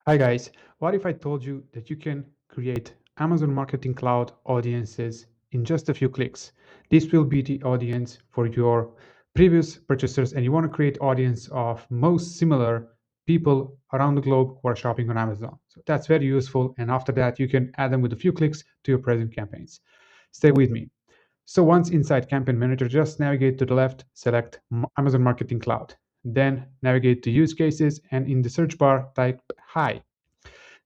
Hi guys, what if I told you that you can create Amazon Marketing Cloud audiences in just a few clicks? This will be the audience for your previous purchasers, and you want to create audience of most similar people around the globe who are shopping on Amazon. So that's very useful, and after that you can add them with a few clicks to your present campaigns. Stay with me. So once inside Campaign Manager, just navigate to the left, select Amazon Marketing Cloud. Then navigate to Use Cases, and in the search bar type Hi.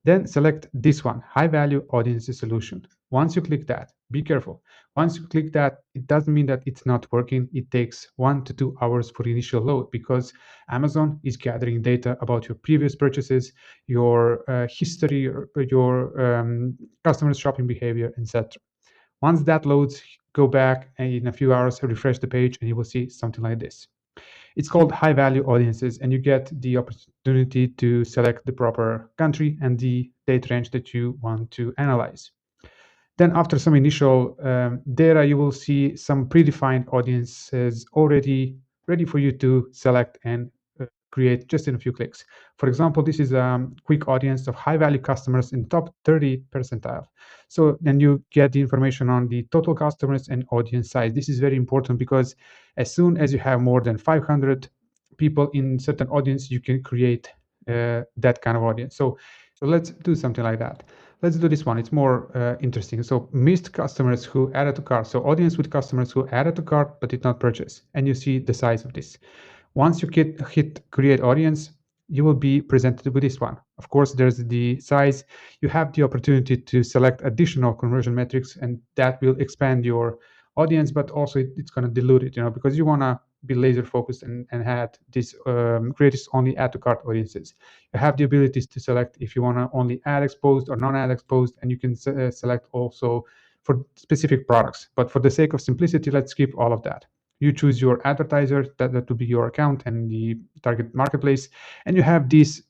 Then select this one, High Value Audiences Solution. Once you click that, be careful. Once you click that, it doesn't mean that it's not working. It takes 1 to 2 hours for initial load because Amazon is gathering data about your previous purchases, your history, your customers' shopping behavior, etc. Once that loads, go back and in a few hours, refresh the page, and you will see something like this. It's called high value audiences, and you get the opportunity to select the proper country and the date range that you want to analyze. Then after some initial data, you will see some predefined audiences already ready for you to select and create just in a few clicks. For example, this is a quick audience of high value customers in top 30 percentile. So then you get the information on the total customers and audience size. This is very important because as soon as you have more than 500 people in certain audience, you can create that kind of audience. So let's do something like that. Let's do this one. It's more interesting. So missed customers who added to cart. So audience with customers who added to cart but did not purchase. And you see the size of this. Once you hit create audience, you will be presented with this one. Of course, there's the size. You have the opportunity to select additional conversion metrics, and that will expand your audience, but also it's going to dilute it, because you want to be laser focused and had this create only add to cart audiences. You have the abilities to select if you want to only ad exposed or non-ad exposed, and you can select also for specific products. But for the sake of simplicity, let's skip all of that. You choose your advertiser, that will be your account and the target marketplace, and you have these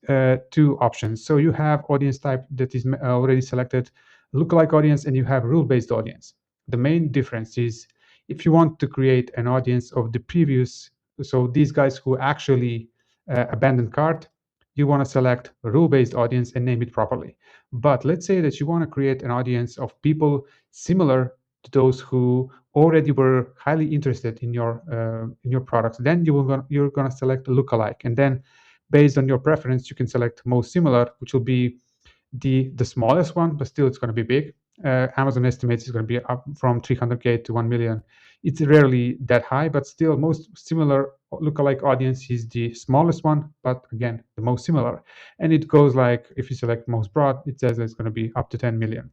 two options. So you have audience type that is already selected, lookalike audience, and you have rule-based audience. The main difference is if you want to create an audience of the previous, so these guys who actually abandoned cart, you want to select a rule-based audience and name it properly. But let's say that you want to create an audience of people similar to those who already were highly interested in your products. Then you're gonna select lookalike, and then based on your preference, you can select most similar, which will be the smallest one, but still it's going to be big. Amazon estimates it's going to be up from 300K to 1 million. It's rarely that high, but still most similar lookalike audience is the smallest one, but again, the most similar. And it goes like, if you select most broad, it says it's going to be up to 10 million.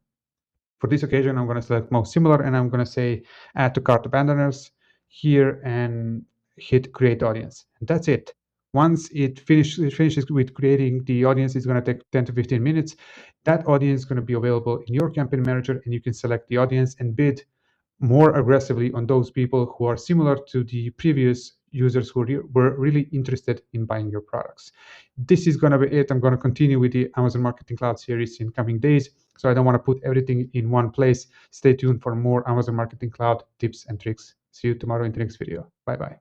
For this occasion, I'm going to select most similar, and I'm going to say add to cart abandoners here and hit create audience. And that's it. Once it finishes with creating the audience, it's going to take 10 to 15 minutes. That audience is going to be available in your campaign manager, and you can select the audience and bid more aggressively on those people who are similar to the previous users who were really interested in buying your products. This is going to be it. I'm going to continue with the Amazon Marketing Cloud series in coming days, so I don't want to put everything in one place. Stay tuned for more Amazon Marketing Cloud tips and tricks. See you tomorrow in the next video. Bye bye.